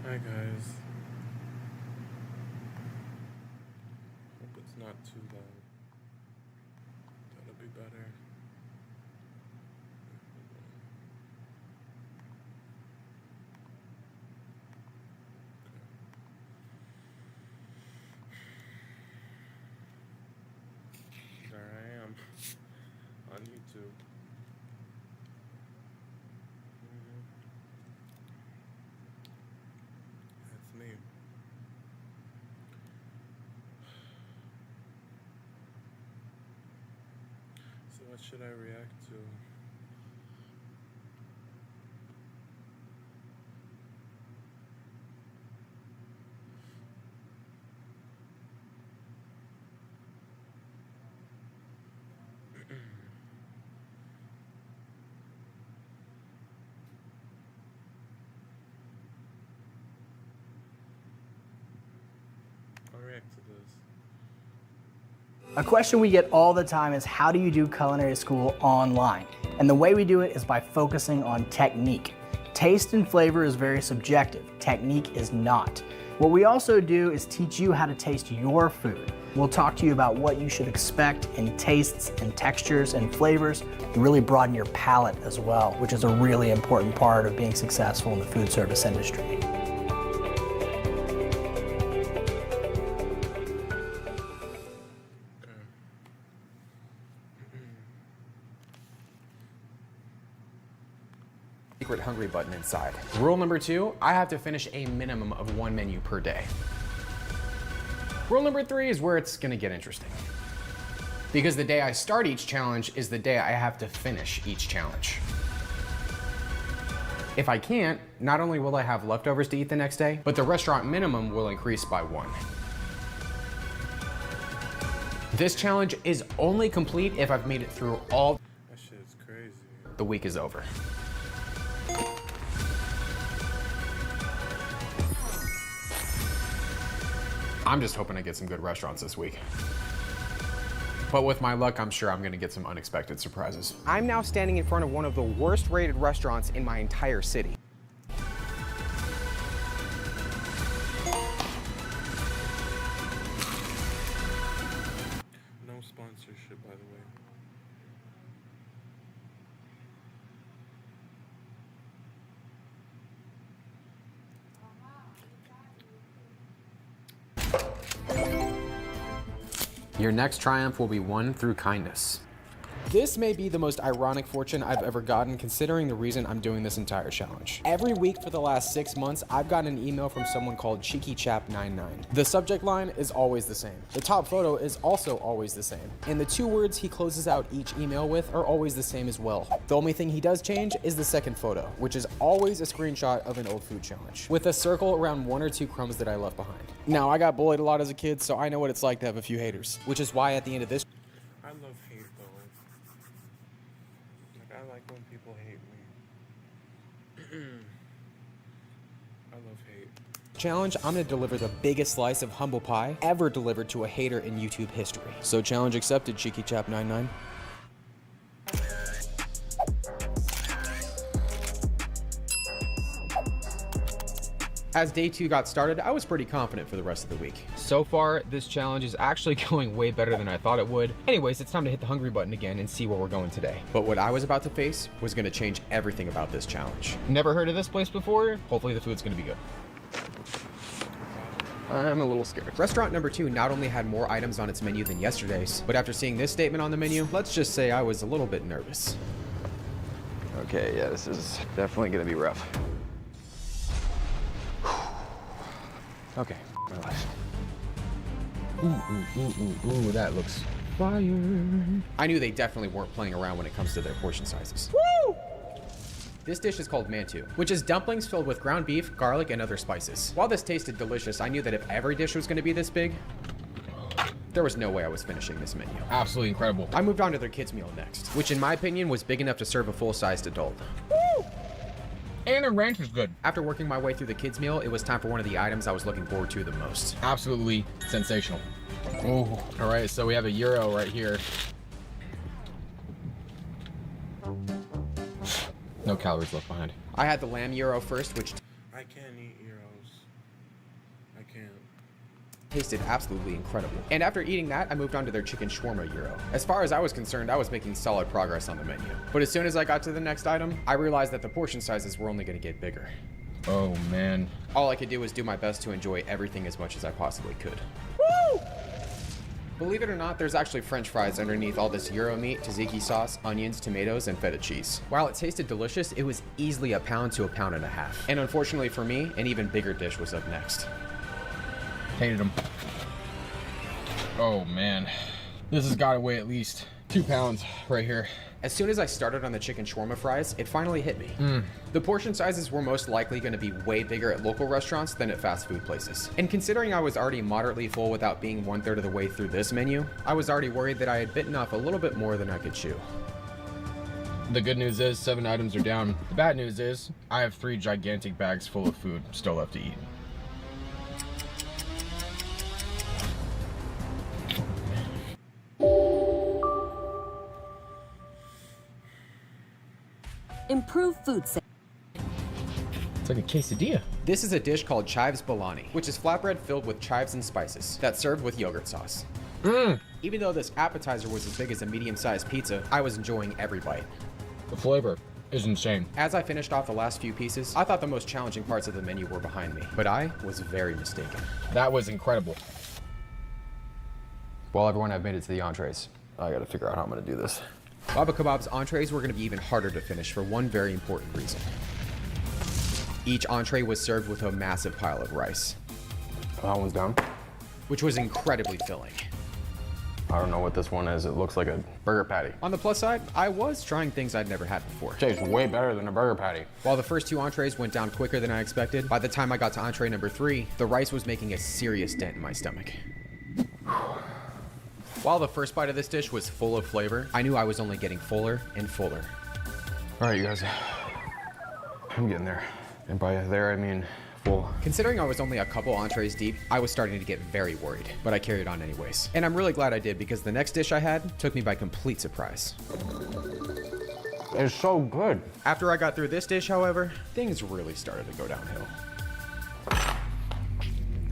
Hi guys. Hope it's not too loud. That'll be better. There I am on YouTube. That's me. So what should I react to? I'll react to this. A question we get all the time is how do you do culinary school online? And the way we do it is by focusing on technique. Taste and flavor is very subjective, technique is not. What we also do is teach you how to taste your food. We'll talk to you about what you should expect in tastes and textures and flavors, and really broaden your palate as well, which is a really important part of being successful in the food service industry. Secret hungry button inside. Rule number 2, I have to finish a minimum of 1 menu per day. Rule number 3 is where it's gonna get interesting. Because the day I start each challenge is the day I have to finish each challenge. If I can't, not only will I have leftovers to eat the next day, but the restaurant minimum will increase by 1. This challenge is only complete if I've made it through all. That shit is crazy. The week is over. I'm just hoping I get some good restaurants this week. But with my luck, I'm sure I'm gonna get some unexpected surprises. I'm now standing in front of one of the worst rated restaurants in my entire city. No sponsorship, by the way. Your next triumph will be won through kindness. This may be the most ironic fortune I've ever gotten, considering the reason I'm doing this entire challenge. Every week for the last 6 months, I've gotten an email from someone called CheekyChap99. The subject line is always the same. The top photo is also always the same. And the 2 words he closes out each email with are always the same as well. The only thing he does change is the second photo, which is always a screenshot of an old food challenge, with a circle around 1 or 2 crumbs that I left behind. Now, I got bullied a lot as a kid, so I know what it's like to have a few haters, which is why at the end of this, I love hate though. Like I like when people hate me. I love hate. challenge, I'm gonna deliver the biggest slice of humble pie ever delivered to a hater in YouTube history. So challenge accepted, CheekyChap99. As day 2 got started, I was pretty confident for the rest of the week. So far, this challenge is actually going way better than I thought it would. Anyways, it's time to hit the hungry button again and see where we're going today. But what I was about to face was gonna change everything about this challenge. Never heard of this place before? Hopefully the food's gonna be good. I'm a little scared. Restaurant number 2 not only had more items on its menu than yesterday's, but after seeing this statement on the menu, let's just say I was a little bit nervous. Okay, yeah, this is definitely gonna be rough. Okay. Relax. Ooh, that looks fire. I knew they definitely weren't playing around when it comes to their portion sizes. Woo! This dish is called mantu, which is dumplings filled with ground beef, garlic, and other spices. While this tasted delicious, I knew that if every dish was gonna be this big, there was no way I was finishing this menu. Absolutely incredible. I moved on to their kids meal next, which in my opinion was big enough to serve a full-sized adult. And the ranch is good. After working my way through the kids meal, it was time for one of the items I was looking forward to the most. Absolutely sensational. Oh, all right, so we have a gyro right here. No calories left behind. I had the lamb gyro first, which I can't eat gyros. tasted absolutely incredible. And after eating that, I moved on to their chicken shawarma gyro. As far as I was concerned, I was making solid progress on the menu. But as soon as I got to the next item, I realized that the portion sizes were only gonna get bigger. Oh man. All I could do was do my best to enjoy everything as much as I possibly could. Woo! Believe it or not, there's actually French fries underneath all this gyro meat, tzatziki sauce, onions, tomatoes, and feta cheese. While it tasted delicious, it was easily a pound to a pound and a half. And unfortunately for me, an even bigger dish was up next. Hated them. Oh man. This has got to weigh at least 2 pounds right here. As soon as I started on the chicken shawarma fries, it finally hit me. The portion sizes were most likely going to be way bigger at local restaurants than at fast food places. And considering I was already moderately full without being 1/3 of the way through this menu, I was already worried that I had bitten off a little bit more than I could chew. The good news is 7 items are down. The bad news is I have 3 gigantic bags full of food still left to eat. Improve food safety. It's like a quesadilla. This is a dish called chives bologna, which is flatbread filled with chives and spices that's served with yogurt sauce. Even though this appetizer was as big as a medium-sized pizza, I was enjoying every bite. The flavor is insane. As I finished off the last few pieces, I thought the most challenging parts of the menu were behind me, but I was very mistaken. That was incredible. Well, everyone, I've made it to the entrees. I gotta figure out how I'm gonna do this. Baba Kebab's entrees were going to be even harder to finish for one very important reason. Each entree was served with a massive pile of rice, That one's down. which was incredibly filling. I don't know what this one is. It looks like a burger patty. On the plus side, I was trying things I'd never had before. Tastes way better than a burger patty. While the first 2 entrees went down quicker than I expected, by the time I got to entree number 3, the rice was making a serious dent in my stomach. While the first bite of this dish was full of flavor, I knew I was only getting fuller and fuller. All right, you guys. I'm getting there. And by there, I mean full. Considering I was only a couple entrees deep, I was starting to get very worried, but I carried on anyways. And I'm really glad I did because the next dish I had took me by complete surprise. It's so good. After I got through this dish, however, things really started to go downhill.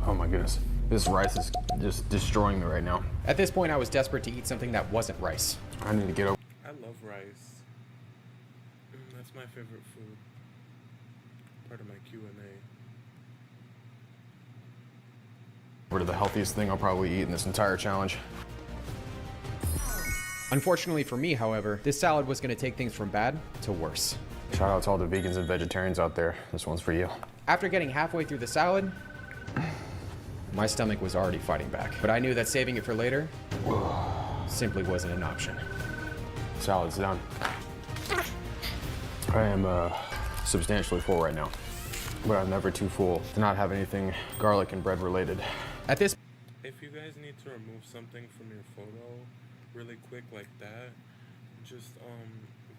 Oh my goodness. This rice is just destroying me right now. At this point, I was desperate to eat something that wasn't rice. I need to get over. I love rice. That's my favorite food. Part of my Q&A. To the healthiest thing I'll probably eat in this entire challenge. Unfortunately for me, however, this salad was going to take things from bad to worse. Shout out to all the vegans and vegetarians out there. This one's for you. After getting halfway through the salad, my stomach was already fighting back. But I knew that saving it for later simply wasn't an option. Salad's done. I am substantially full right now, but I'm never too full to not have anything garlic and bread related. At this If you guys need to remove something from your photo really quick like that, just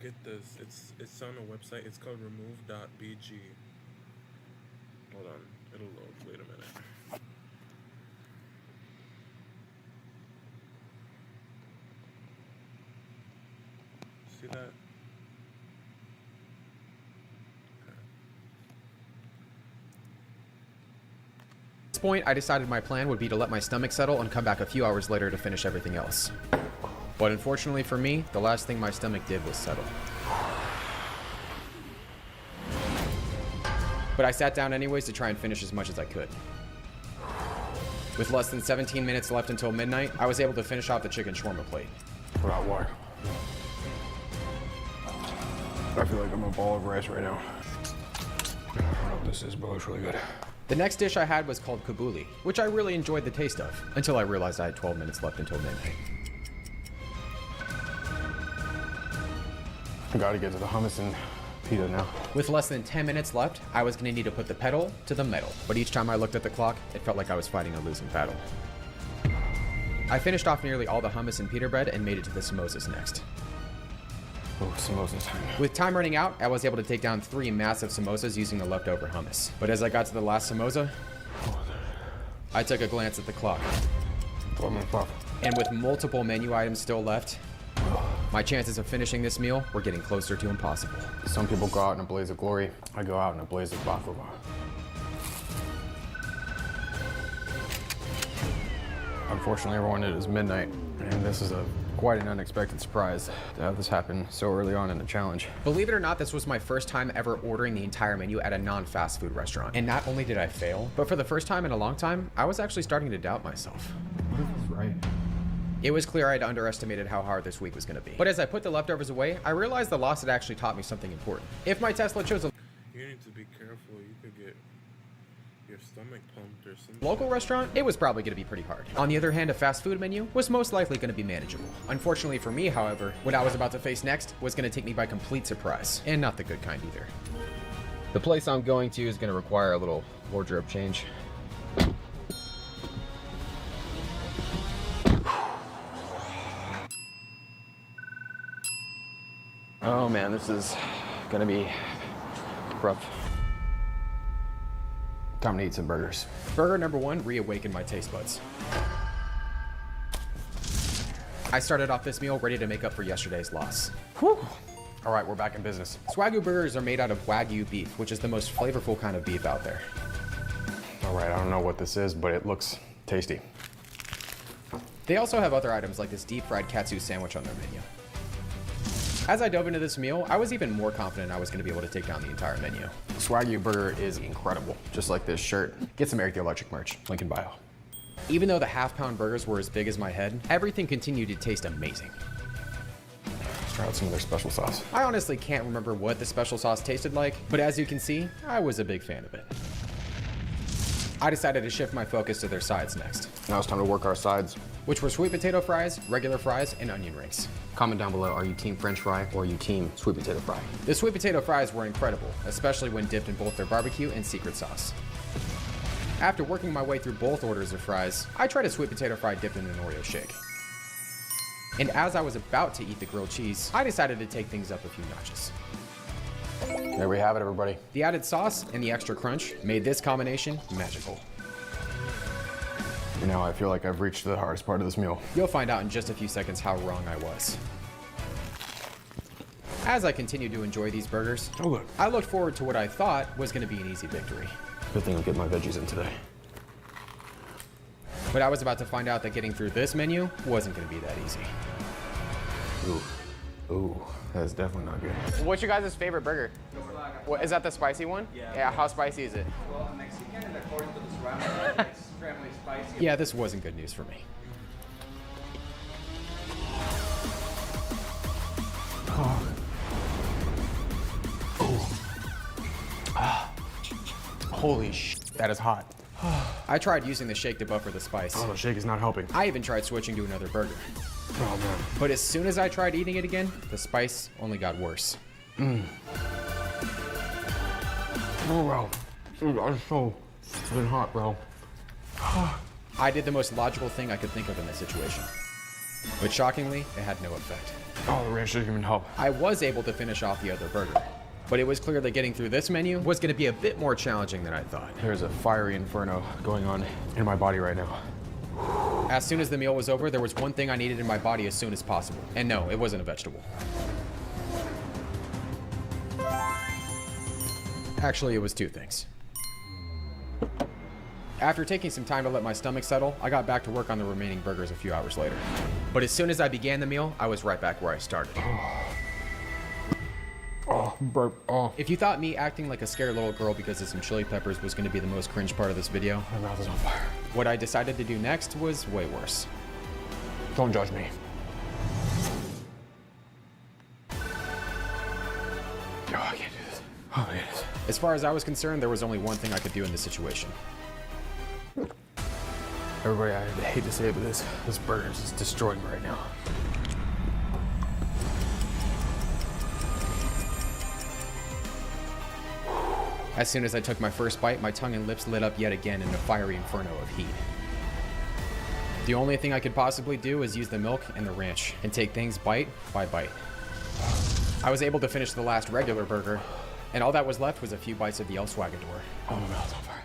get this. It's on a website. It's called remove.bg. Hold on, it'll load. Wait a minute. See that? At this point, I decided my plan would be to let my stomach settle and come back a few hours later to finish everything else. But unfortunately for me, the last thing my stomach did was settle. But I sat down anyways to try and finish as much as I could. With less than 17 minutes left until midnight, I was able to finish off the chicken shawarma plate. Without water. I feel like I'm a ball of rice right now. I don't know what this is, but it's really good. The next dish I had was called kabuli, which I really enjoyed the taste of, until I realized I had 12 minutes left until midnight. I gotta get to the hummus and pita now. With less than 10 minutes left, I was gonna need to put the pedal to the metal, but each time I looked at the clock, it felt like I was fighting a losing battle. I finished off nearly all the hummus and pita bread and made it to the samosas next. Oh, samosas. With time running out, I was able to take down 3 massive samosas using the leftover hummus. But as I got to the last samosa, I took a glance at the clock. 4 minutes left. And with multiple menu items still left, my chances of finishing this meal were getting closer to impossible. Some people go out in a blaze of glory. I go out in a blaze of baklava. Unfortunately, everyone, it is midnight, and this is quite an unexpected surprise to have this happen so early on in the challenge. Believe it or not, this was my first time ever ordering the entire menu at a non-fast food restaurant. And not only did I fail, but for the first time in a long time, I was actually starting to doubt myself. What if it's right? It was clear I'd underestimated how hard this week was going to be. But as I put the leftovers away, I realized the loss had actually taught me something important. If my Tesla chose a You need to be careful. You could get your stomach pumped or something. local restaurant, it was probably going to be pretty hard. On the other hand, a fast food menu was most likely going to be manageable. Unfortunately for me, however, what I was about to face next was going to take me by complete surprise, and not the good kind either. The place I'm going to is going to require a little wardrobe change. Oh man, this is gonna be rough. Time to eat some burgers. Burger number one reawakened my taste buds. I started off this meal ready to make up for yesterday's loss. Whew. All right, we're back in business. Swagyu burgers are made out of Wagyu beef, which is the most flavorful kind of beef out there. All right, I don't know what this is, but it looks tasty. They also have other items like this deep fried katsu sandwich on their menu. As I dove into this meal, I was even more confident I was going to be able to take down the entire menu. Swagyu burger is incredible, just like this shirt. Get some Eric the Electric merch, link in bio. Even though the half-pound burgers were as big as my head, everything continued to taste amazing. Let's try out some of their special sauce. I honestly can't remember what the special sauce tasted like, but as you can see, I was a big fan of it. I decided to shift my focus to their sides next, Now it's time to work our sides. which were sweet potato fries, regular fries, and onion rings. Comment down below, are you team French fry or are you team sweet potato fry? The sweet potato fries were incredible, especially when dipped in both their barbecue and secret sauce. After working my way through both orders of fries, I tried a sweet potato fry dipped in an Oreo shake. And as I was about to eat the grilled cheese, I decided to take things up a few notches. There we have it, everybody. The added sauce and the extra crunch made this combination magical. Now I feel like I've reached the hardest part of this meal. You'll find out in just a few seconds how wrong I was. As I continued to enjoy these burgers, Oh look, I looked forward to what I thought was going to be an easy victory. good thing I'll get my veggies in today. But I was about to find out that getting through this menu wasn't going to be that easy. Ooh, that's definitely not good. What's your guys' favorite burger? What, is that the spicy one? Yeah, how spicy is it? Well, Mexican, and according to this ramen, it's extremely spicy. Yeah, this wasn't good news for me. Holy sh! That is hot. I tried using the shake to buffer the spice. Oh, the shake is not helping. I even tried switching to another burger. Oh man. But as soon as I tried eating it again, the spice only got worse. Oh wow. Dude, that is so fucking hot, bro. I did the most logical thing I could think of in this situation. But shockingly, it had no effect. Oh, the ranch didn't even help. I was able to finish off the other burger, but it was clear that getting through this menu was going to be a bit more challenging than I thought. There's a fiery inferno going on in my body right now. As soon as the meal was over, there was one thing I needed in my body as soon as possible. And no, it wasn't a vegetable. Actually, it was two things. After taking some time to let my stomach settle, I got back to work on the remaining burgers a few hours later. But as soon as I began the meal, I was right back where I started. Oh, burp. Oh, If you thought me acting like a scared little girl because of some chili peppers was going to be the most cringe part of this video, my mouth is on fire. what I decided to do next was way worse. Don't judge me. Oh, I can't do this. Oh, man. As far as I was concerned, there was only one thing I could do in this situation. Everybody, I hate to say it, but this burger is just destroying me right now. As soon as I took my first bite, my tongue and lips lit up yet again in a fiery inferno of heat. The only thing I could possibly do is use the milk and the ranch and take things bite by bite. I was able to finish the last regular burger, and all that was left was a few bites of the El Swagador. Oh, my mouth's on fire.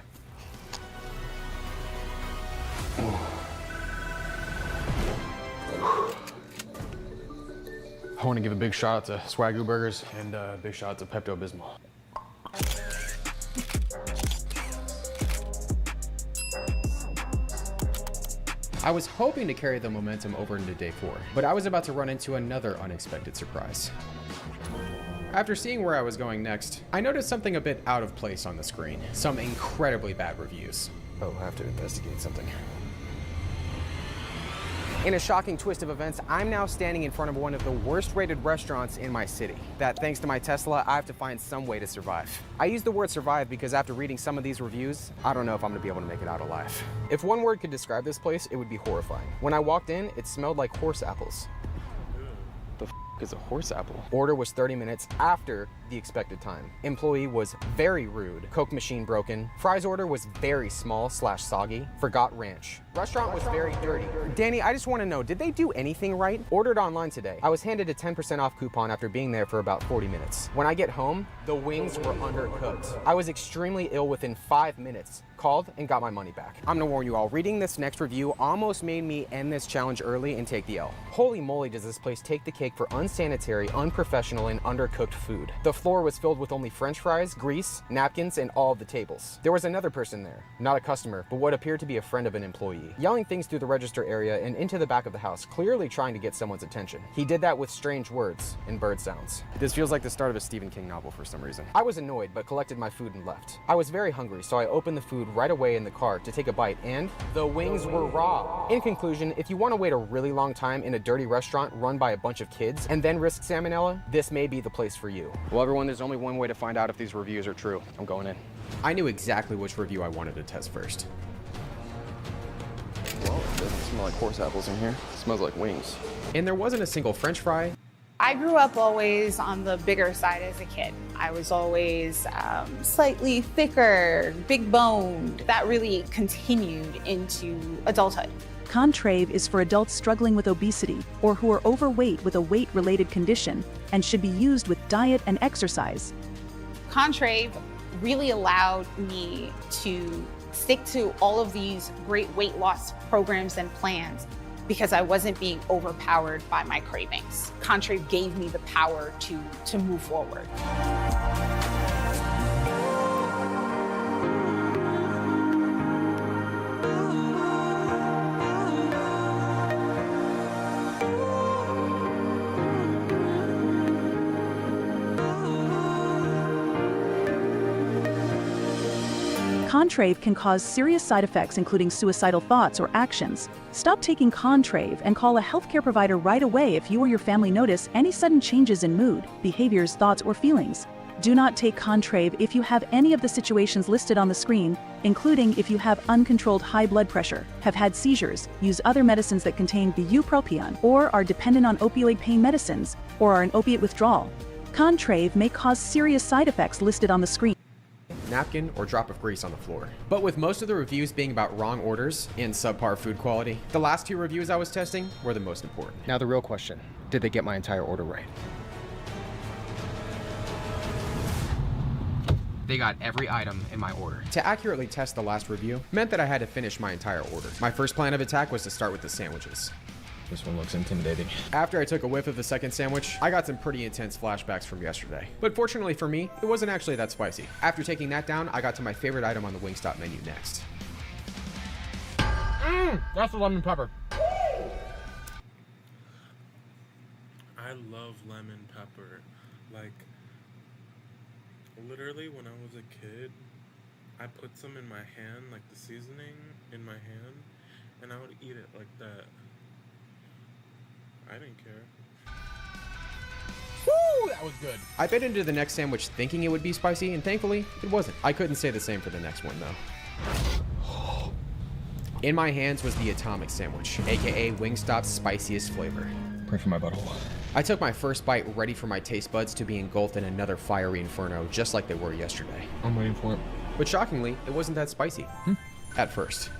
I want to give a big shout out to Swagyu Burgers and a big shout out to Pepto-Bismol. I was hoping to carry the momentum over into day 4, but I was about to run into another unexpected surprise. After seeing where I was going next, I noticed something a bit out of place on the screen. Some incredibly bad reviews. Oh, I have to investigate something. In a shocking twist of events, I'm now standing in front of one of the worst rated restaurants in my city. That thanks to my Tesla, I have to find some way to survive. I use the word survive because after reading some of these reviews, I don't know if I'm gonna be able to make it out alive. If one word could describe this place, it would be horrifying. When I walked in, it smelled like horse apples. The f is a horse apple? Order was 30 minutes after the expected time. Employee was very rude. Coke machine broken. Fries order was very small/soggy. Forgot ranch. Restaurant was very dirty. Danny, I just want to know, did they do anything right? Ordered online today. I was handed a 10% off coupon after being there for about 40 minutes. When I get home, the wings were undercooked. I was extremely ill within 5 minutes. Called and got my money back. I'm gonna warn you all, reading this next review almost made me end this challenge early and take the L. Holy moly, does this place take the cake for unsanitary, unprofessional, and undercooked food. The floor was filled with only french fries, grease, napkins, and all of the tables. There was another person there, not a customer, but what appeared to be a friend of an employee, yelling things through the register area and into the back of the house, clearly trying to get someone's attention. He did that with strange words and bird sounds. This feels like the start of a Stephen King novel for some reason. I was annoyed, but collected my food and left. I was very hungry, so I opened the food right away in the car to take a bite, and the wings were raw. In conclusion, if you want to wait a really long time in a dirty restaurant run by a bunch of kids and then risk salmonella, this may be the place for you. Well, everyone, there's only one way to find out if these reviews are true. I'm going in. I knew exactly which review I wanted to test first. Well, it doesn't smell like horse apples in here. It smells like wings. And there wasn't a single french fry. I grew up always on the bigger side as a kid. I was always slightly thicker, big boned. That really continued into adulthood. Contrave is for adults struggling with obesity or who are overweight with a weight-related condition and should be used with diet and exercise. Contrave really allowed me to stick to all of these great weight loss programs and plans because I wasn't being overpowered by my cravings. Contrave gave me the power to move forward. Contrave can cause serious side effects including suicidal thoughts or actions. Stop taking Contrave and call a healthcare provider right away if you or your family notice any sudden changes in mood, behaviors, thoughts, or feelings. Do not take Contrave if you have any of the situations listed on the screen, including if you have uncontrolled high blood pressure, have had seizures, use other medicines that contain bupropion, or are dependent on opioid pain medicines, or are in opiate withdrawal. Contrave may cause serious side effects listed on the screen. Napkin, or drop of grease on the floor. But with most of the reviews being about wrong orders and subpar food quality, the last 2 reviews I was testing were the most important. Now the real question, did they get my entire order right? They got every item in my order. To accurately test the last review meant that I had to finish my entire order. My first plan of attack was to start with the sandwiches. This one looks intimidating. After I took a whiff of the second sandwich, I got some pretty intense flashbacks from yesterday. But fortunately for me, it wasn't actually that spicy. After taking that down, I got to my favorite item on the Wingstop menu next. That's the lemon pepper. I love lemon pepper. Like, literally when I was a kid, I put some in my hand, like the seasoning in my hand, and I would eat it like that. I didn't care. Woo, that was good. I bit into the next sandwich thinking it would be spicy, and thankfully, it wasn't. I couldn't say the same for the next one, though. In my hands was the Atomic Sandwich, aka Wingstop's spiciest flavor. Pray for my butthole. I took my first bite ready for my taste buds to be engulfed in another fiery inferno, just like they were yesterday. I'm waiting for it. But shockingly, it wasn't that spicy. At first.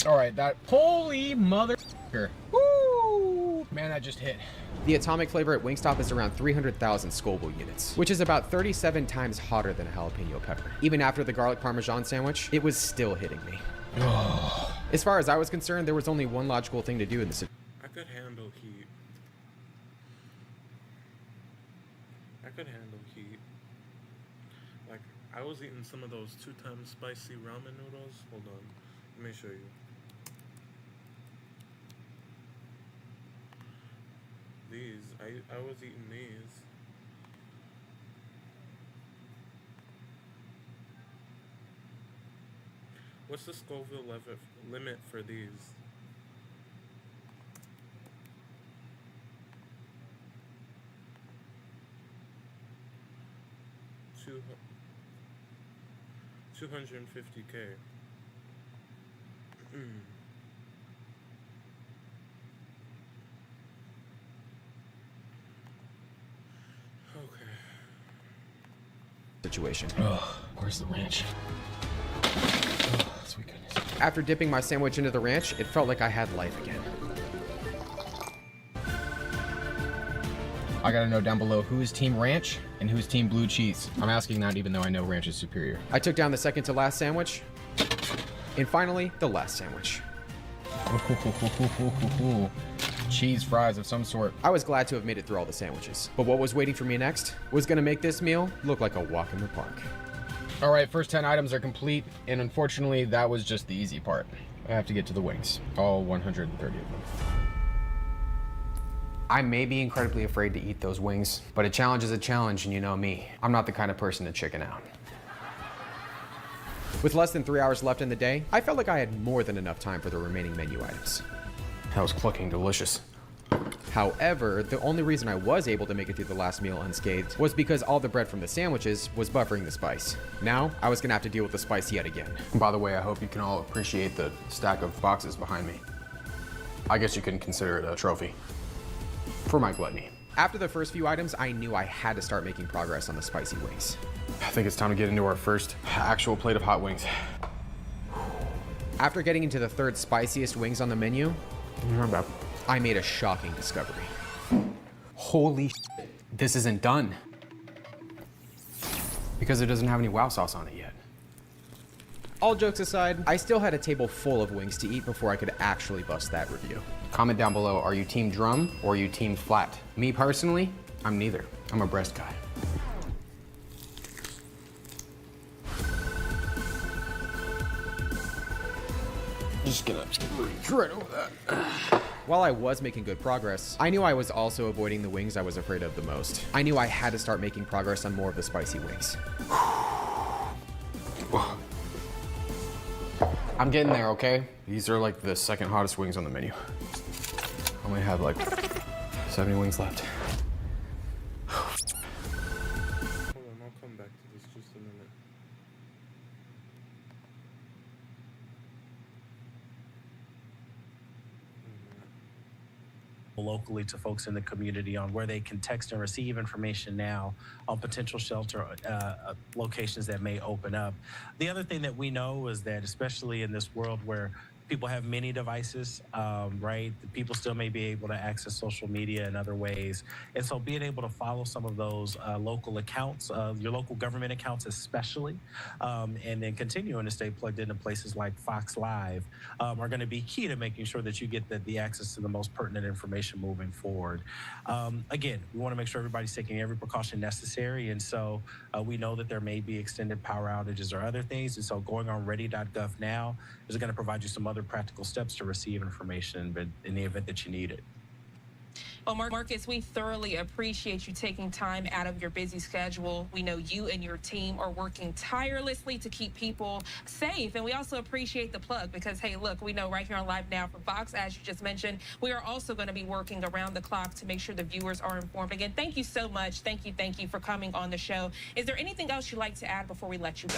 All right, that holy mother. Woo! Man, that just hit. The Atomic flavor at Wingstop is around 300,000 Scoville units, which is about 37 times hotter than a jalapeno pepper. Even after the garlic parmesan sandwich, it was still hitting me. As far as I was concerned, there was only one logical thing to do in this. I could handle heat. Like, I was eating some of those 2 times spicy ramen noodles. Hold on. Let me show you. these. I was eating these. What's the Scoville limit for these? Two 250K. Okay. Situation. Oh, where's the ranch? Oh, sweet goodness. After dipping my sandwich into the ranch, it felt like I had life again. I gotta know down below who's team ranch and who's team blue cheese. I'm asking that even though I know ranch is superior. I took down the second to last sandwich, and finally, the last sandwich. Cheese fries of some sort. I was glad to have made it through all the sandwiches, but what was waiting for me next was gonna make this meal look like a walk in the park. All right, first 10 items are complete, and unfortunately, that was just the easy part. I have to get to the wings, all 130 of them. I may be incredibly afraid to eat those wings, but a challenge is a challenge, and you know me. I'm not the kind of person to chicken out. With less than 3 hours left in the day, I felt like I had more than enough time for the remaining menu items. That was clucking delicious. However, the only reason I was able to make it through the last meal unscathed was because all the bread from the sandwiches was buffering the spice. Now, I was gonna have to deal with the spice yet again. And by the way, I hope you can all appreciate the stack of boxes behind me. I guess you can consider it a trophy for my gluttony. After the first few items, I knew I had to start making progress on the spicy wings. I think it's time to get into our first actual plate of hot wings. After getting into the third spiciest wings on the menu, I made a shocking discovery. Holy shit, this isn't done. Because it doesn't have any wow sauce on it yet. All jokes aside, I still had a table full of wings to eat before I could actually bust that review. Comment down below, are you team drum or are you team flat? Me personally, I'm neither. I'm a breast guy. Just gonna reach right over that. while I was making good progress, I knew I was also avoiding the wings I was afraid of the most. I knew I had to start making progress on more of the spicy wings. I'm getting there, okay? These are like the second hottest wings on the menu. I only have like 70 wings left. Hold on, I'll come back to this just a minute. Locally to folks in the community on where they can text and receive information now on potential shelter locations that may open up. The other thing that we know is that, especially in this world where people have many devices, right? People still may be able to access social media in other ways. And so being able to follow some of those local accounts, your local government accounts especially, and then continuing to stay plugged into places like Fox Live are gonna be key to making sure that you get the access to the most pertinent information moving forward. Again, we wanna make sure everybody's taking every precaution necessary. And so we know that there may be extended power outages or other things. And so going on ready.gov now is gonna provide you some other practical steps to receive information, but in the event that you need it. Well, Marcus, we thoroughly appreciate you taking time out of your busy schedule. We know you and your team are working tirelessly to keep people safe. And we also appreciate the plug because, hey, look, we know right here on Live Now from Fox, as you just mentioned, we are also going to be working around the clock to make sure the viewers are informed. Again, thank you so much. Thank you for coming on the show. Is there anything else you'd like to add before we let you go?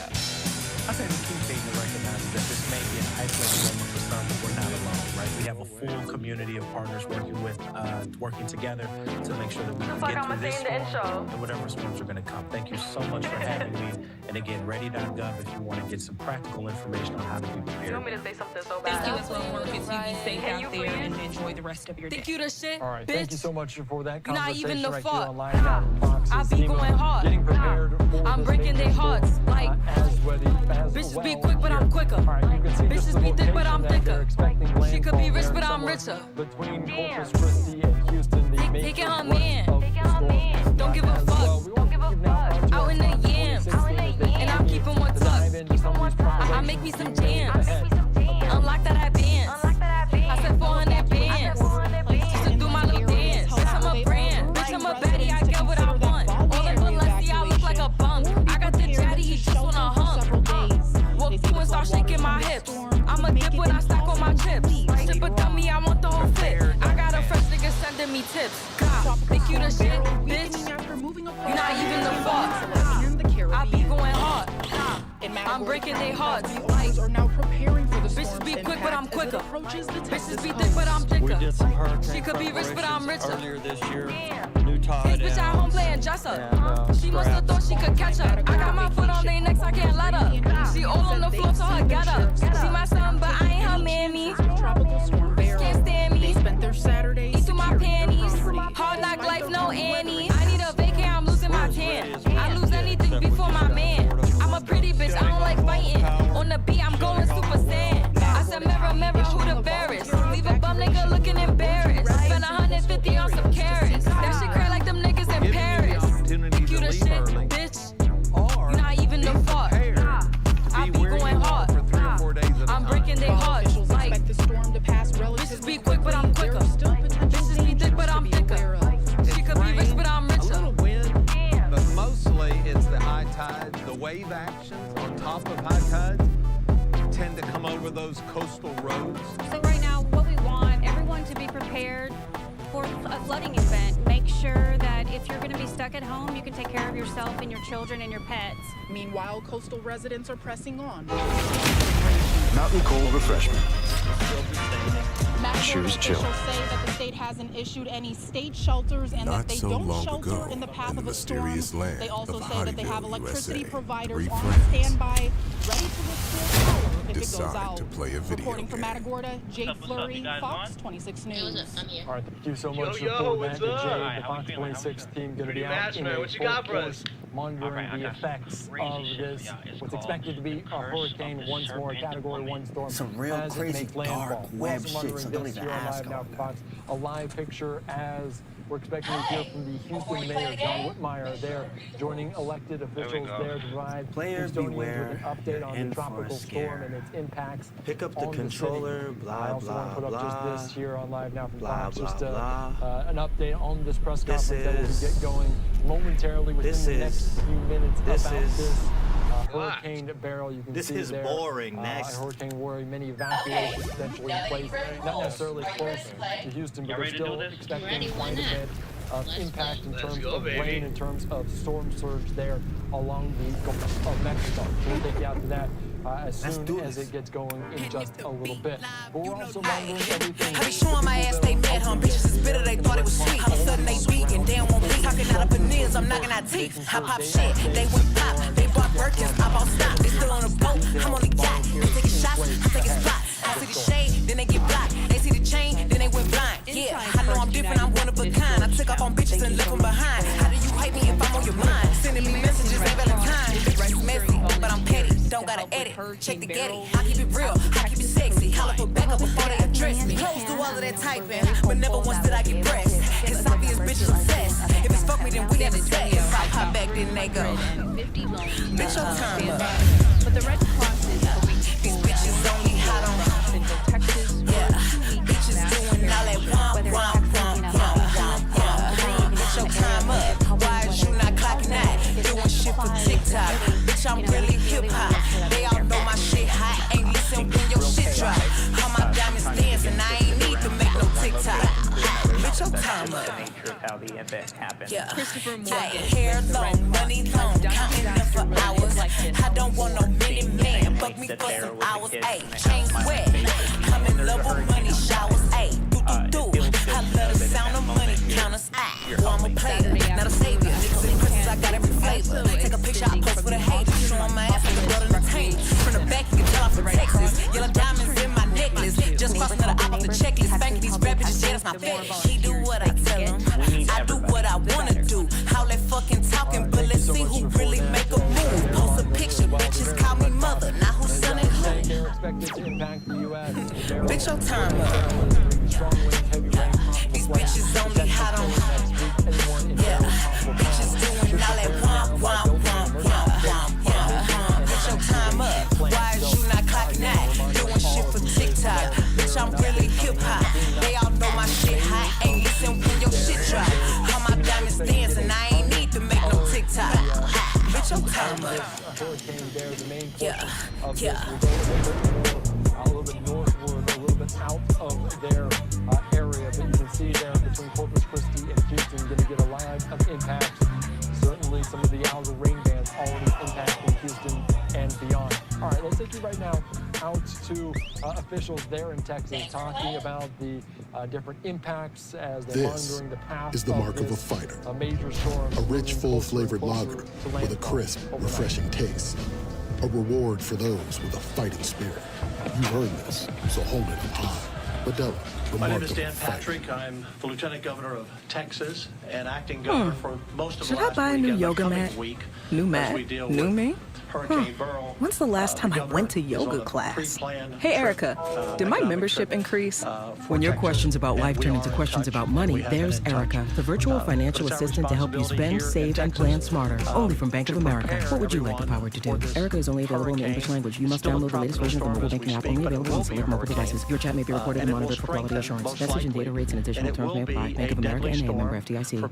I think the key thing to recognize is that this may be an isolated moment for some, but we're not alone, right? We have a full community of partners working together to make sure that we can get through this storm and whatever storms are going to come. Thank you so much for having me. And again, ready.gov if you want to get some practical information on how to be prepared. You want me to say something so bad? Thank you as well, Marcus. You be safe out there and enjoy the rest of your day. Think you the shit, all right, bitch. thank you so much for that You're not conversation even the right fuck. here on Live Now from Fox's I be team going hard. Getting prepared for I'm this breaking their dangerous hearts. storm, Like, as bitches well be quick, but I'm here. quicker. All right, you can see Bitches just the be thick, but I'm location that they're thicker. expecting She could be landfall rich, there but I'm somewhere richer. Between Corpus Christi and Houston, the major taking her thrust man. of the storm. Don't give a As fuck. well, we want to give now Out in the yams. And I'm keeping one tuck. I make me some jams. Unlock that I dance. I said 400 bands. Just to do my little dance. Bitch, I'm a tips. Think you the shit, bitch? You're not even the fuck. I be going hard. I'm breaking their hearts. Bitches be quick, but I'm quicker. Bitches be thick, but I'm thicker. She could be rich, but I'm richer. Earlier this year, This bitch at home playing dress up. She must have thought she could catch up. I got my foot on their necks, I can't let up. She all on the floor, so her get up. She my son, but I ain't her mammy. Can't stand me. Eat through my panties. Hard knock life, no Annie. I need a vacay, I'm losing my tan. I lose anything before my man. I'm a pretty bitch, I don't like fighting. On the beat, I'm going super saiyan. I said, mirror, mirror, who the fairest? Leave a bum nigga looking embarrassed. Spend 150 on some carrots. That shit crack like them niggas in Paris. You the shit, bitch. You're not even the fuck. I be going hard. I'm breaking their hearts. Like, bitches be quick, but I'm quicker. Bitches be thick, but I'm thicker. She could be rich, but I'm richer. But mostly it's the high tides, the wave actions on top of high tides tend to come over those coastal roads. So right now, what we want, everyone to be prepared for a flooding event. Make sure that if you're going to be stuck at home, you can take care of yourself and your children and your pets. Meanwhile, coastal residents are pressing on. Mountain Cold Refreshment. Choose chill. Officials say that the state hasn't issued any state shelters and that they don't shelter in the path of a storm. They also say that they have electricity providers on standby, ready to restore power if it goes out. Reporting from Matagorda, Jade Fleury, Fox 26 News. All right, thank you so much for that, Jay. The Fox 26 team going to be out in a full force monitoring the effects of this, what's expected to be a hurricane once more, a Category 1 storm. Some real as it crazy makes landfall. dark web Also shit, monitoring so don't this even here on ask Live Now about for Fox. A live picture as we're expecting to hear from the Houston Mayor, John Whitmire, there joining elected officials there to provide Players Houstonians beware, with an update on in the for a tropical storm scare. and its impacts. Pick up the on controller, city. blah, I also want to put blah, up blah, just this here on Live Now from blah, Fox, blah, just blah. an update on this press This conference that will is- get going momentarily within the next few minutes this about is- this Hurricane Beryl. You can This see is there, boring. Next. a hurricane warning, many evacuations potentially in place, not necessarily close to Houston, but they're still expecting quite a bit of impact in terms of rain, in terms of storm surge there along the Gulf of Mexico. So we'll take you out to that as soon as it gets going in just a little bit. But we're also monitoring everything. I be showing my ass they met, huh? Bitches is bitter, they thought it was sweet. All of a sudden they vegan, they don't want me talking out of veneers, I'm knocking out teeth. I pop shit, they went pop, they bought Birkins, I bought stock, they still on a boat, I'm on the yacht. They taking shots, I take a spot. I see the shade, then they get blocked. They see the chain, then they went blind. Yeah, I know I'm different, I'm one of a kind. I took off on bitches and left them behind. How do you hate me if I'm on your mind? Sending me messages, they Valentine. Bitch, messy, but I'm petty. Don't gotta edit. Check the Getty. I keep it real. I keep it sexy. Holla for backup before they address me. Close to all of that typing, but never once did I get pressed. It's obvious bitches obsessed. If it's fuck me, then we have to sex. If I pop back, then they go. Bitch, your time up. But the Red Cross is These bitches only hot on Texas. Yeah, bitches doing all that womp, womp, womp, womp, womp. Bitch, your time up. Why is you not clocking that? Doing shit for TikTok. Bitch, I'm really hip-hop. They all know my shit hot. Ain't listen when your shit drop. All my diamonds dancing. I ain't need to make no TikTok. Bitch, your time up. How the event happened. Yeah, hair long, money long, counting up for hours. I don't want no mini man, fuck me for some hours. Ayy, chains wet, I'm in love with money showers. Ayy, do. I love the sound of money counters. Well, I'm a player, not a savior. Niggas and princess, I got every flavor. Take a picture, I post for the haters. Showing my ass like a blood in the tank. From the back, you can tell I'm from Texas. Yellow diamonds in my necklace. Just crossing the op off the checklist. Spanking these rap bitches, yeah, that's my fetish. He do what I tell him. I do what I wanna do. How they fucking talking, but let's see who really make a move. Post a picture, bitches call me mother. Now who's son and who? They're expected to impact the U.S. Bitch, your time up. These bitches only hot on. Yeah, bitches doing all that womp, womp, womp, womp, womp, womp. Bitch, your time up. Why is you not clocking that? Doing shit for TikTok. Bitch, I'm really hip-hop. They all know my shit hot. Ain't listen when your shit drop. All my diamonds dancing. I ain't need to make no TikTok. Bitch, your time up. Yeah, A little bit northward, a little bit out of their area, but you can see there the between Corpus Christi and Houston going to get a lot of impact. Certainly some of the outer rain bands already impacting Houston and beyond. All right, let's take you right now out to officials there in Texas talking about the different impacts as they're monitoring the path is the mark of a fighter. A major storm. A rich, full-flavored lager with a crisp, refreshing taste. A reward for those with a fighting spirit. You earned this, so hold it up high. Modelo, the My mark name is of a Dan fighter. Patrick. I'm the Lieutenant Governor of Texas and acting governor for most of Should the I last buy a week new and the yoga coming mat? week New as mat? we deal New with me? Hurricane Beryl. When's the last time I went to yoga class? Hey, Erica, did my membership increase? When your questions about life turn into questions about money, there's Erica, the virtual financial assistant to help you spend, save, and plan smarter. Only from Bank of America. What would you like the power to do? Erica is only available in the English language. You must download the latest version of the mobile banking app, only available on select mobile devices. Your chat may be recorded and monitored for quality assurance. Message and data rates and additional terms may apply. Bank of America and a member FDIC.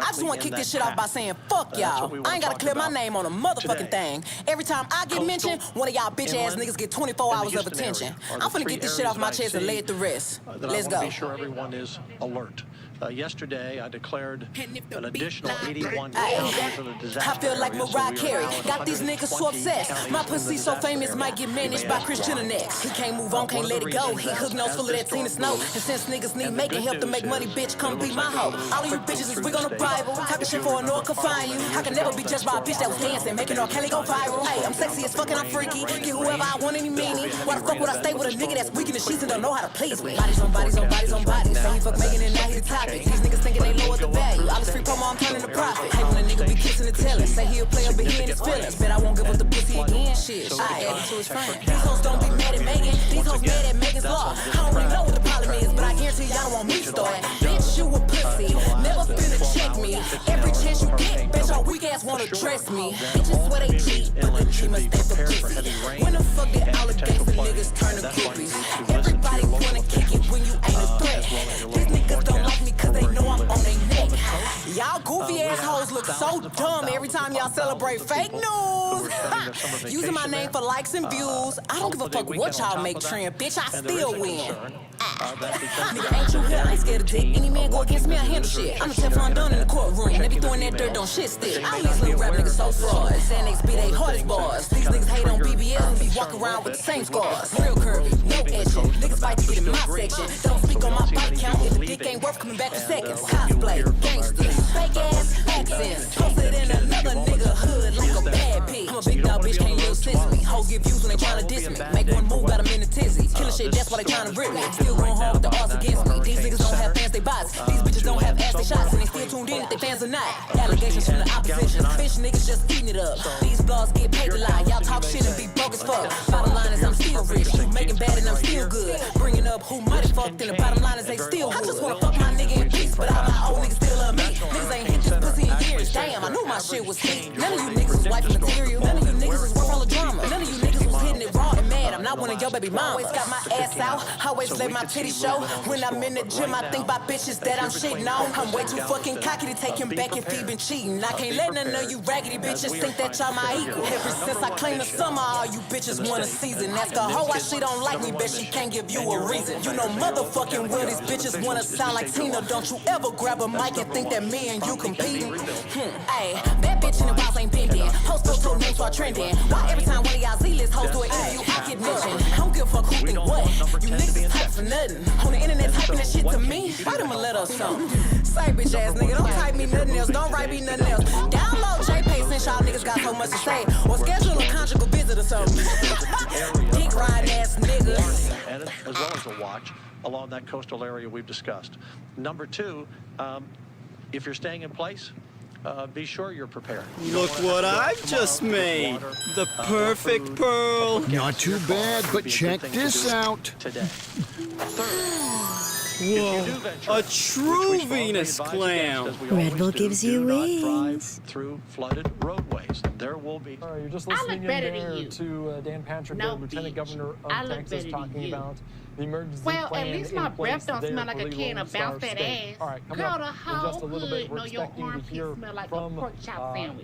I just want to kick this shit off by saying, fuck y'all. I ain't got to clear my name on a motherfucking thing. Every time I get mentioned, one of y'all bitch-ass niggas get 24 hours of attention. I'm finna get this shit off my chest and lay it to rest. Let's go. Be sure everyone is alert. Yesterday, I declared an additional 81 counties of the disaster I feel like area, so Mariah we are Carey. now Got these niggas so 120 obsessed. counties My in the pussy so disaster famous area. might get managed by Chris Jenner next. He can't move on, can't let it go. He hook nose full of that Tina Snow. And since niggas need making help to make money, bitch, come be my hoe. All of you bitches is weak on the Bible. Talking shit for a Noah can find you. I can never be judged by a bitch that was dancing, making R. Kelly go viral. Hey, I'm sexy as fuck and I'm freaky. Get whoever I want, any meanie. Why the fuck would I stay with a nigga that's weak in the sheets and don't know how to please me? Bodies on bodies on bodies on bodies. Say he fuck Megan and now he the topic. These niggas thinking they lower the value. I was free promo, I'm turning to profit. Hey, when a nigga be kissing and telling, say he'll play up and he in his feelings. Bet I won't give up the pussy again. Shit, I add it to his friend. These hoes don't be mad at Megan. These hoes mad at Megan's law. I don't really know what the problem is, but I guarantee y'all don't want me to start. Bitch, you a pussy. Never finna check me. Every chance you get, bitch, your weak ass wanna dress me. Bitches swear they cheat, but the team must stay for pussy. When the fuck did all the gangsta niggas turn to groupies? Everybody wanna kick it when you ain't a threat. These niggas don't like me cause they know I'm on their neck. Y'all goofy assholes look so dumb every time y'all celebrate fake news. Using my name for likes and views. I don't give a fuck what y'all make trend, bitch, I still win. Nigga, ain't you here? I ain't scared of dick. Any man go against me, I handle shit. I'm the Teflon Don in the courtroom. They be throwing that dirt, don't shit stick. All these little rap niggas so fraud. Saying niggas be they hardest bars. These niggas hate on BBL and be walking around with the same scars. Real curvy, no etching. Niggas fight to get in my section. Don't speak on my body count if the dick ain't worth coming back for seconds. Cosplay, gangsters, fake ass accents. Posted in another nigga hood like a bad pig. I'm a big dog bitch, can't live since me. Hoes get views when they tryna diss me. Make one move, got 'em in the tizzy. Killing shit, that's why they tryna rip me. Still going hard with the odds against me. These niggas don't have fans, they bots. These bitches don't have ass, they shots. And they still tuned in if they fans or not. Allegations from the opposition. Bitch niggas just eating it up. These blogs get paid to lie. Y'all talk shit and be broke as fuck. Bottom line is I'm still rich. You making bad and I'm still good. Bringing up who might have fucked, and the bottom line is they still would. I just wanna fuck my nigga in peace, but all my old niggas still love me. Niggas ain't hit this pussy in years. Damn, I knew my shit was heat. None of you niggas was wifing material. None of you niggas was worth all the drama. None of you niggas was hitting it raw and mad. I'm not one of your baby mamas. Always got my ass out. Always let my titties show. When I'm in the gym, I think about bitches that I'm shitting on. I'm way too fucking cocky to take him back if he been cheating. I can't let none of you raggedy bitches think that y'all my equal. Ever since I claimed the summer, all you bitches want a season. Ask a hoe why she don't like me, bet she can't give you a reason. You know motherfucking well these bitches wanna sound like Tina. Don't you ever grab a mic and think that me and you competing. Ayy, bad bitch in the box ain't been dead. Hoes go to names start trending. Why every time one of y'all Z-list hoes do an interview, I get mentioned? I don't give a fuck who think what. You niggas is typing for nothing. On the internet typing that shit to me. Write them a letter or something. Say bitch ass nigga, don't type me nothing else. Don't write me nothing else. Download JPay since y'all niggas got so much to say. Or schedule a conjugal visit or something. Dick riding ass niggas. And as well as a watch along that coastal area we've discussed. Number two, if you're staying in place, be sure you're prepared. Look what I've just made. The perfect pearl. Not too bad, but check this out. Today. Whoa, a true Venus clam. Red Bull gives you wings. Through flooded roadways. There will be. All right, you're just listening in there to Dan Patrick, the Lieutenant Governor of Texas, talking about the emergency plan. Well, at least my breath don't smell like a can of bounce that ass. All right, coming up in just a little bit, we're expecting to hear from,